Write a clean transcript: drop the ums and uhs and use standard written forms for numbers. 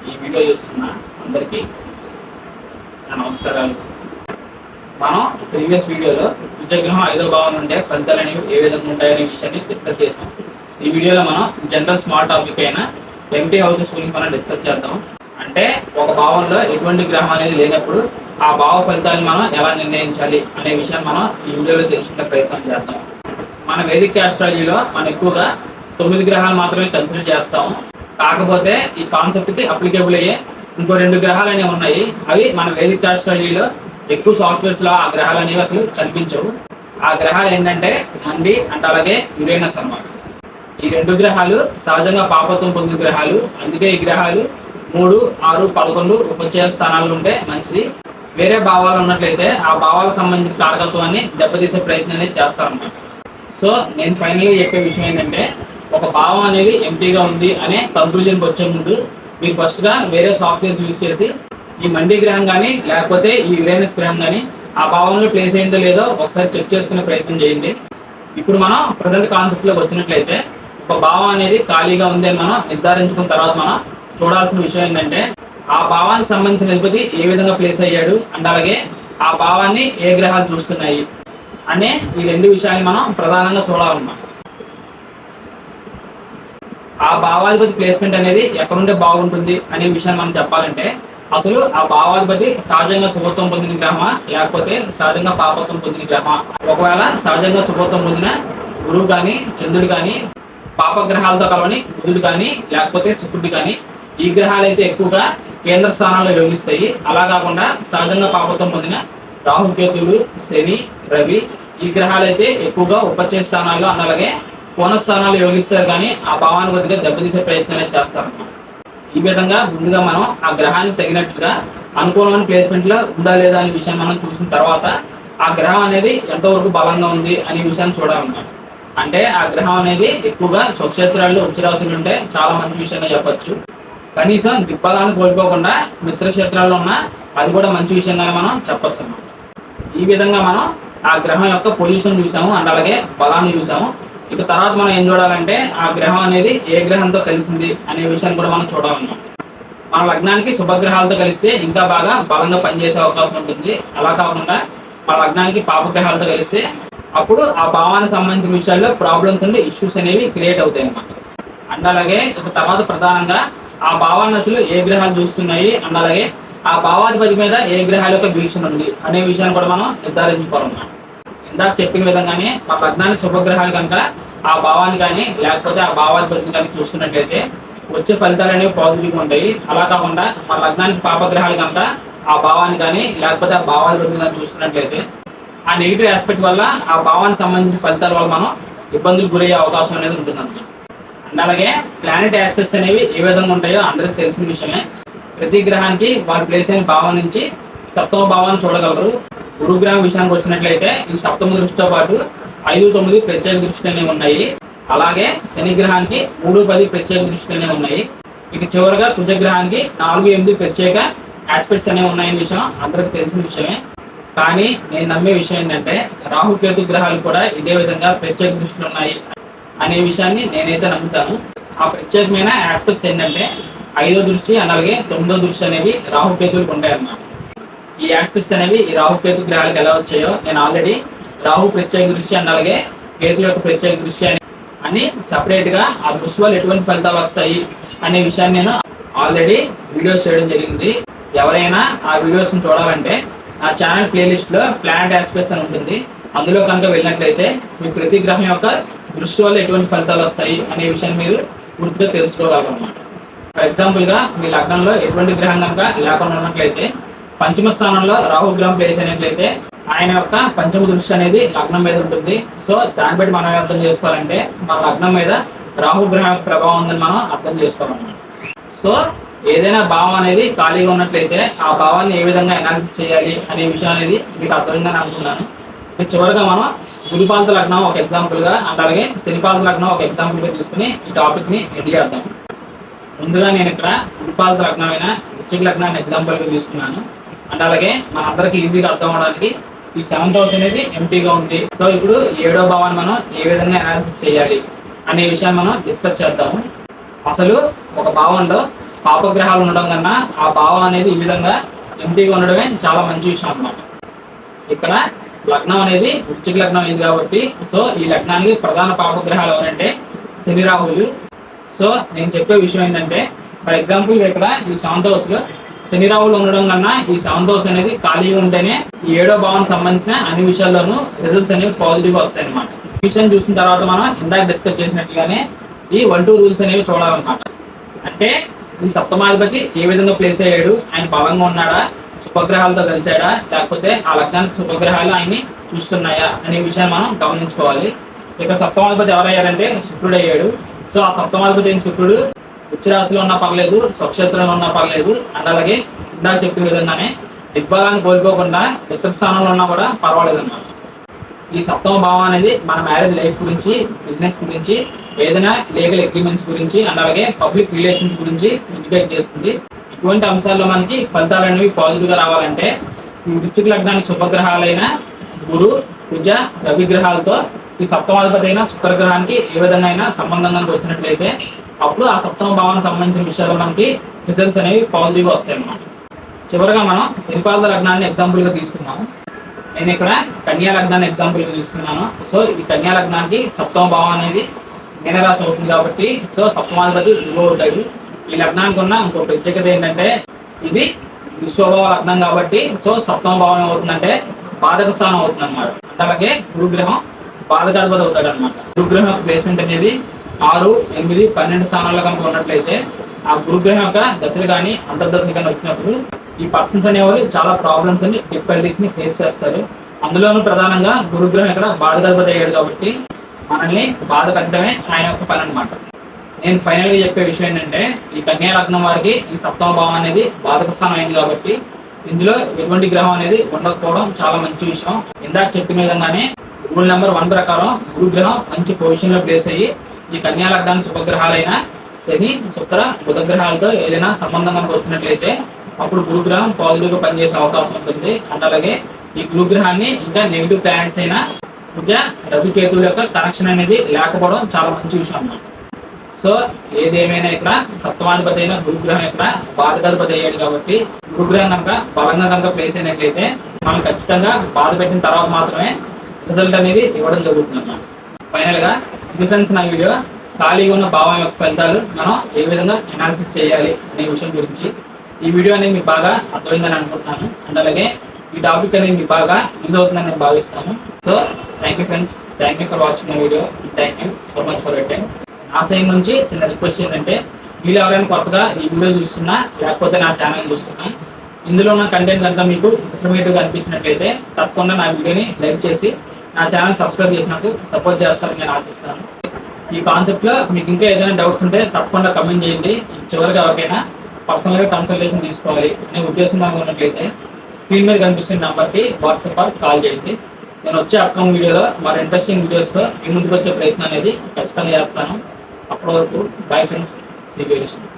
ఈ వీడియో చూస్తున్న అందరికీ నా నమస్కారాలు. మనం ప్రీవియస్ వీడియోలో కుజగ్రహం 5వ భావం నుండే ఫలితాలు అనేవి ఏ విధంగా ఉంటాయనే విషయాన్ని డిస్కస్ చేసాం. ఈ వీడియోలో మనం జనరల్ స్మాల్ టాపిక్ అయిన ఎంటీ హౌసెస్ గురించి మనం డిస్కస్ చేద్దాం. అంటే ఒక భావంలో ఎటువంటి గ్రహం అనేది లేనప్పుడు ఆ భావ ఫలితాలను మనం ఎలా నిర్ణయించాలి అనే విషయాన్ని మనం ఈ వీడియోలో తెలుసుకునే ప్రయత్నం చేద్దాం. మన వేదిక్ ఆస్ట్రాలజీలో మనం ఎక్కువగా 9 గ్రహాలు మాత్రమే కన్సిడర్ చేస్తాము. కాకపోతే ఈ కాన్సెప్ట్కి అప్లికేబుల్ అయ్యే ఇంకో 2 గ్రహాలు అనేవి ఉన్నాయి. అవి మన వేదిక్ ఆస్ట్రాలజీలో ఎక్కువ సాఫ్ట్వేర్స్లో ఆ గ్రహాలు అనేవి అసలు కనిపించవు. ఆ గ్రహాలు ఏంటంటే మండి అండ్ అలాగే యురేనస్ అన్నమాట. ఈ 2 గ్రహాలు సహజంగా పాపత్వం పొందిన గ్రహాలు. అందుకే ఈ గ్రహాలు 3, 6, 11 ఉపచయ స్థానాలు ఉంటే మంచిది. వేరే భావాలు ఉన్నట్లయితే ఆ భావాలకు సంబంధించిన కారకత్వాన్ని దెబ్బతీసే ప్రయత్నం అనేది చేస్తారన్నమాట. సో నేను ఫైనల్గా చెప్పే విషయం ఏంటంటే, ఒక భావం అనేది ఎంటీగా ఉంది అనే కంక్లూజన్కి వచ్చే ముందు మీరు ఫస్ట్గా వేరే సాఫ్ట్వేర్స్ యూజ్ చేసి ఈ మండి గ్రహం కానీ లేకపోతే ఈ యురేనస్ గ్రహం కానీ ఆ భావంలో ప్లేస్ అయిందో లేదో ఒకసారి చెక్ చేసుకునే ప్రయత్నం చేయండి. ఇప్పుడు మనం ప్రజెంట్ కాన్సెప్ట్లోకి వచ్చినట్లయితే ఒక భావం అనేది ఖాళీగా ఉంది అని మనం నిర్ధారించుకున్న తర్వాత మనం చూడాల్సిన విషయం ఏంటంటే, ఆ భావానికి సంబంధించిన అధిపతి ఏ విధంగా ప్లేస్ అయ్యాడు అండ్ అలాగే ఆ భావాన్ని ఏ గ్రహాలు చూస్తున్నాయి అనే ఈ 2 విషయాన్ని మనం ప్రధానంగా చూడాలన్నమాట. ఆ భావాధిపతి ప్లేస్మెంట్ అనేది ఎక్కడుంటే బాగుంటుంది అనే విషయాన్ని మనం చెప్పాలంటే, అసలు ఆ భావాధిపతి సహజంగా శుభత్వం పొందిన గ్రహమా లేకపోతే సహజంగా పాపత్వం పొందిన గ్రహమా? ఒకవేళ సహజంగా శుభత్వం పొందిన గురువు కానీ చంద్రుడు కానీ పాపగ్రహాలతో కలవని బుధుడు కానీ లేకపోతే శుక్రుడు కానీ ఈ గ్రహాలు అయితే ఎక్కువగా కేంద్ర స్థానాల్లో యోగిస్తాయి. అలా కాకుండా సహజంగా పాపత్వం పొందిన రాహుకేతువులు, శని, రవి ఈ గ్రహాలు అయితే ఎక్కువగా ఉపచయ స్థానాల్లో అండ్ అలాగే కోణ స్థానాలు యోగిస్తారు, కానీ ఆ భావాన్ని కొద్దిగా దెబ్బతీసే ప్రయత్నం అనేది చేస్తారన్నమాట. ఈ విధంగా ముందుగా మనం ఆ గ్రహానికి తగినట్లుగా అనుకూలమైన ప్లేస్మెంట్లో ఉందా లేదా అనే విషయాన్ని మనం చూసిన తర్వాత ఆ గ్రహం అనేది ఎంతవరకు బలంగా ఉంది అనే విషయాన్ని చూడాలన్నమాట. అంటే ఆ గ్రహం అనేది ఎక్కువగా స్వక్షేత్రాల్లో ఉచ్చరాశులు ఉంటే చాలా మంచి విషయంగా చెప్పచ్చు. కనీసం దిగ్బలాన్ని కోల్పోకుండా మిత్రక్షేత్రాల్లో ఉన్న అది కూడా మంచి విషయంగానే మనం చెప్పచ్చు అన్నమాట. ఈ విధంగా మనం ఆ గ్రహం యొక్క పొజిషన్ చూసాము అండ్ అలాగే బలాన్ని చూసాము. ఇక తర్వాత మనం ఏం చూడాలంటే ఆ గ్రహం అనేది ఏ గ్రహంతో కలిసింది అనే విషయాన్ని కూడా మనం చూడాలన్నమాట. మన లగ్నానికి శుభగ్రహాలతో కలిస్తే ఇంకా బాగా బలంగా పనిచేసే అవకాశం ఉంటుంది. అలా కాకుండా మన లగ్నానికి పాపగ్రహాలతో కలిస్తే అప్పుడు ఆ భావానికి సంబంధించిన విషయాల్లో ప్రాబ్లమ్స్ అండ్ ఇష్యూస్ అనేవి క్రియేట్ అవుతాయి అన్నమాట. అండ్ అలాగే ఇక తర్వాత ప్రధానంగా ఆ భావాన్ని అసలు ఏ గ్రహాలు చూస్తున్నాయి అండ్ అలాగే ఆ భావాధిపతి మీద ఏ గ్రహాల యొక్క వీక్షణ ఉంది అనే విషయాన్ని కూడా మనం నిర్ధారించుకోవాలన్నమాట. ఇందాక చెప్పిన విధంగానే మా లగ్నానికి శుభగ్రహాలు కనుక ఆ భావాన్ని కానీ లేకపోతే ఆ భావాధిపతిని కానీ చూస్తున్నట్లయితే వచ్చే ఫలితాలు అనేవి పాజిటివ్గా ఉంటాయి. అలా కాకుండా మా లగ్నానికి పాపగ్రహాలు కనుక ఆ భావాన్ని కానీ లేకపోతే ఆ భావాధిపతిని కానీ చూస్తున్నట్లయితే ఆ నెగిటివ్ ఆస్పెక్ట్ వల్ల ఆ భావానికి సంబంధించిన ఫలితాల వల్ల మనం ఇబ్బందులు గురయ్యే అవకాశం అనేది ఉంటుందన్నమాట. అండ్ అలాగే ప్లానెట్ ఆస్పెక్ట్స్ అనేవి ఏ విధంగా ఉంటాయో అందరికీ తెలిసిన విషయమే. ప్రతి గ్రహానికి వారి ప్లేస్ అయిన భావం నుంచి సప్తమ భావాన్ని చూడగలరు. గురుగ్రహం విషయానికి వచ్చినట్లయితే ఈ సప్తమ దృష్టితో పాటు 5, 9 ప్రత్యేక దృష్టి అనేవి ఉన్నాయి. అలాగే శని గ్రహానికి 3, 10 ప్రత్యేక దృష్టి అనేవి ఉన్నాయి. ఇక చివరిగా కుజగ్రహానికి 4, 8 ప్రత్యేక ఆస్పెక్ట్స్ అనేవి ఉన్నాయనే విషయం అందరికీ తెలిసిన విషయమే. కానీ నేను నమ్మే విషయం ఏంటంటే, రాహుకేతు గ్రహాలు కూడా ఇదే విధంగా ప్రత్యేక దృష్టిలు ఉన్నాయి అనే విషయాన్ని నేనైతే నమ్ముతాను. ఆ ప్రత్యేకమైన ఆస్పెక్ట్స్ ఏంటంటే 5వ దృష్టి అండ్ అలాగే 9వ దృష్టి అనేవి రాహుకేతువులకు ఉంటాయి అన్నమాట. ఈ ఆస్పెక్ట్స్ అనేవి ఈ రాహుకేతు గ్రహాలకు ఎలా వచ్చాయో నేను ఆల్రెడీ రాహు ప్రత్యేక దృష్టి అండ్ అలాగే కేతు యొక్క ప్రత్యేక దృష్టి అని సపరేట్గా ఆ దృష్టి వల్ల ఎటువంటి ఫలితాలు వస్తాయి అనే విషయాన్ని నేను ఆల్రెడీ వీడియోస్ చేయడం జరిగింది. ఎవరైనా ఆ వీడియోస్ని చూడాలంటే నా ఛానల్ ప్లేలిస్ట్లో ప్లానెట్ ఆస్పెక్ట్స్ అని ఉంటుంది. అందులో కనుక వెళ్ళినట్లయితే మీ ప్రతి గ్రహం యొక్క దృష్టి వల్ల ఎటువంటి ఫలితాలు వస్తాయి అనే విషయాన్ని మీరు పూర్తిగా తెలుసుకోగలరు అన్నమాట. ఫర్ ఎగ్జాంపుల్గా మీ లగ్నంలో ఎటువంటి గ్రహం కనుక లేకుండా ఉన్నట్లయితే పంచమ స్థానంలో రాహు గ్రహం ప్లేస్ అయినట్లయితే ఆయన యొక్క పంచమ దృష్టి అనేది లగ్నం మీద ఉంటుంది. సో దాన్ని బట్టి మనం అర్థం చేసుకోవాలంటే మన లగ్నం మీద రాహు గ్రహం యొక్క ప్రభావం ఉందని మనం అర్థం చేసుకోవాలన్నమాట. సో ఏదైనా భావం అనేది ఖాళీగా ఉన్నట్లయితే ఆ భావాన్ని ఏ విధంగా అనాలిసిస్ చేయాలి అనే విషయం అనేది మీకు అర్థమైందని అనుకున్నాను. చివరిగా మనం గురుపాలత లగ్నం ఒక ఎగ్జాంపుల్గా అండ్ అలాగే శనిపాలత లగ్నం ఒక ఎగ్జాంపుల్గా తీసుకుని ఈ టాపిక్ని ఎండ్ చేద్దాం. ముందుగా నేను ఇక్కడ గురుపాలత లగ్నమైన వృశ్చిక లగ్నాన్ని ఎగ్జాంపుల్గా తీసుకున్నాను. అండ్ అలాగే మన అందరికీ ఈజీగా అర్థం అవడానికి ఈ 7th హౌస్ అనేది ఎంటీగా ఉంది. సో ఇప్పుడు 7వ భావాన్ని మనం ఏ విధంగా అనాలిసిస్ చేయాలి అనే విషయాన్ని మనం డిస్కస్ చేద్దాము. అసలు ఒక భావంలో పాపగ్రహాలు ఉండడం కన్నా ఆ భావం అనేది ఈ విధంగా ఎంటీగా ఉండడమే చాలా మంచి విషయం అన్నమాట. ఇక్కడ లగ్నం అనేది వృశ్చిక లగ్నం అయింది కాబట్టి సో ఈ లగ్నానికి ప్రధాన పాపగ్రహాలు ఎవరంటే శని రాహులు. సో నేను చెప్పే విషయం ఏంటంటే ఫర్ ఎగ్జాంపుల్ ఇక్కడ ఈ 7th house లో శని రాహులు ఉండడం కన్నా ఈ 7th house అనేది ఖాళీగా ఉంటేనే ఈ 7వ భావానికి సంబంధించిన అన్ని విషయాల్లోనూ రిజల్ట్స్ అనేవి పాజిటివ్గా వస్తాయి అనమాట. ఈ విషయం చూసిన తర్వాత మనం ఇందాక డిస్కస్ చేసినట్టుగానే ఈ 1-2 రూల్స్ అనేవి చూడాలన్నమాట. అంటే ఈ సప్తమాధిపతి ఏ విధంగా ప్లేస్ అయ్యాడు, ఆయన బలంగా ఉన్నాడా, శుభగ్రహాలతో కలిసాడా, లేకపోతే ఆ లగ్నానికి శుభగ్రహాలు ఆయన్ని చూస్తున్నాయా అనే విషయాన్ని మనం గమనించుకోవాలి. ఇక సప్తమాధిపతి ఎవరయ్యారంటే శుక్రుడు అయ్యాడు. సో ఆ సప్తమాధిపతి అయిన శుక్రుడు ఉచ్చ రాశిలో ఉన్నా పర్లేదు, స్వక్షేత్రంలో ఉన్నా పర్లేదు, అండ్ అలాగే ఇందాక చెప్పిన విధంగానే దిగ్బలాన్ని కోల్పోకుండా మిత్రస్థానంలో ఉన్నా కూడా పర్వాలేదు అన్నమాట. ఈ 7వ భావం అనేది మన మ్యారేజ్ లైఫ్ గురించి, బిజినెస్ గురించి, ఏదైనా లీగల్ అగ్రిమెంట్స్ గురించి అండ్ అలాగే పబ్లిక్ రిలేషన్స్ గురించి ఇండికేట్ చేస్తుంది. ఇటువంటి అంశాల్లో మనకి ఫలితాలు అనేవి పాజిటివ్గా రావాలంటే ఈ వృశ్చిక లగ్నానికి శుభగ్రహాలైన గురు, కుజ, రవి గ్రహాలతో ఈ 7వ అయిన శుక్రగ్రహానికి ఏ విధంగా అయినా సంబంధంగా వచ్చినట్లయితే అప్పుడు ఆ 7వ భావానికి సంబంధించిన విషయాల్లో మనకి రిజల్ట్స్ అనేవి పాజిటివ్గా వస్తాయి అన్నమాట. చివరిగా మనం శనిపాద లగ్నాన్ని ఎగ్జాంపుల్గా తీసుకున్నాము. నేను ఇక్కడ కన్యా లగ్నాన్ని ఎగ్జాంపుల్గా తీసుకున్నాను. సో ఈ కన్యా లగ్నానికి 7వ భావం అనేది మీనరాశి అవుతుంది కాబట్టి సో సప్తమాధిపతి గురువు అవుతాడు. ఈ లగ్నానికి ఉన్న ఇంకో ప్రత్యేకత ఏంటంటే ఇది దుస్వభావ లగ్నం కాబట్టి సో 7వ భావం ఏమవుతుందంటే బాధక స్థానం అవుతుంది అనమాట. అలాగే గురుగ్రహం బాధకాధిపతి అవుతాడు అనమాట. గురుగ్రహం యొక్క ప్లేస్మెంట్ అనేది 6, 8, 12 స్థానాల్లో కనుక ఉన్నట్లయితే ఆ గురుగ్రహం యొక్క దశలు కానీ అంతర్దశలు కానీ వచ్చినప్పుడు ఈ పర్సన్స్ అనేవాళ్ళు చాలా ప్రాబ్లమ్స్ ని, డిఫికల్టీస్ ని ఫేస్ చేస్తారు. అందులోనూ ప్రధానంగా గురుగ్రహం ఇక్కడ బాధకాధిపతి అయ్యాడు కాబట్టి మనల్ని బాధ పెట్టడమే ఆయన యొక్క పని అనమాట. నేను ఫైనల్గా చెప్పే విషయం ఏంటంటే ఈ కన్యా లగ్నం వారికి ఈ 7వ భావం అనేది బాధక స్థానం అయింది కాబట్టి ఇందులో ఎటువంటి గ్రహం అనేది ఉండకపోవడం చాలా మంచి విషయం. ఇందాక చెప్పిన విధంగానే రూల్ నెంబర్ 1 ప్రకారం గురుగ్రహం మంచి పొజిషన్లో ప్లేస్ అయ్యి ఈ కన్యా లగ్నానికి శుభగ్రహాలైన శని, శుక్ర, బుధ గ్రహాలతో ఏదైనా సంబంధం మనకు వచ్చినట్లయితే అప్పుడు గురుగ్రహం పాజిటివ్గా పనిచేసే అవకాశం ఉంటుంది. అండ్ అలాగే ఈ గురుగ్రహాన్ని ఇంకా నెగిటివ్ ప్లానెట్స్ అయినా కుజ, రవి, కేతువుల యొక్క కనెక్షన్ అనేది లేకపోవడం చాలా మంచి విషయం అన్నమాట. సో ఏదేమైనా ఇక్కడ 7వ అయిన గురుగ్రహం ఇక్కడ బాధకాధిపతి అయ్యాడు కాబట్టి గురుగ్రహం కనుక బలంగా కనుక ప్లేస్ అయినట్లయితే మనం ఖచ్చితంగా బాధ పెట్టిన తర్వాత మాత్రమే రిజల్ట్ అనేది ఇవ్వడం జరుగుతుంది అన్నమాట. ఫైనల్గా ఇది ఫ్రెండ్స్ నా వీడియో. ఖాళీగా ఉన్న భావం యొక్క ఫలితాలు మనం ఏ విధంగా అనాలిసిస్ చేయాలి అనే విషయం గురించి ఈ వీడియో అనేది మీకు బాగా అర్థమైందని అనుకుంటున్నాను. అండ్ అలాగే ఈ టాపిక్ అనేది మీకు బాగా యూజ్ అవుతుందని నేను భావిస్తున్నాను. So thank you friends, thank you for watching my video. Thank you so much for your time. నా సైడ్ నుంచి చిన్న రిక్వెస్ట్ ఏంటంటే మీరు ఎవరైనా కొత్తగా ఈ వీడియో చూస్తున్నా లేకపోతే నా ఛానల్ చూస్తున్నా ఇందులో ఉన్న కంటెంట్ కనుక మీకు ఇన్ఫర్మేటివ్గా అనిపించినట్లయితే తప్పకుండా నా వీడియోని లైక్ చేసి నా ఛానల్ సబ్స్క్రైబ్ చేసినట్టు సపోర్ట్ చేస్తారని నేను ఆశిస్తాను. ఈ కాన్సెప్ట్లో మీకు ఇంకా ఏదైనా డౌట్స్ ఉంటే తప్పకుండా కమెంట్ చేయండి. చివరిగా ఎవరికైనా పర్సనల్గా కన్సల్టేషన్ తీసుకోవాలి అనే ఉద్దేశం ఉన్నట్లయితే స్క్రీన్ మీద కనిపిస్తున్న నెంబర్కి వాట్సాప్ కాల్ చేయండి. నేను వచ్చే అప్కమింగ్ వీడియోలో మరి ఇంట్రెస్టింగ్ వీడియోస్తో మీ ముందుకు వచ్చే ప్రయత్నం అనేది ఖచ్చితంగా చేస్తాను. అప్పటి వరకు bye friends, see you very soon.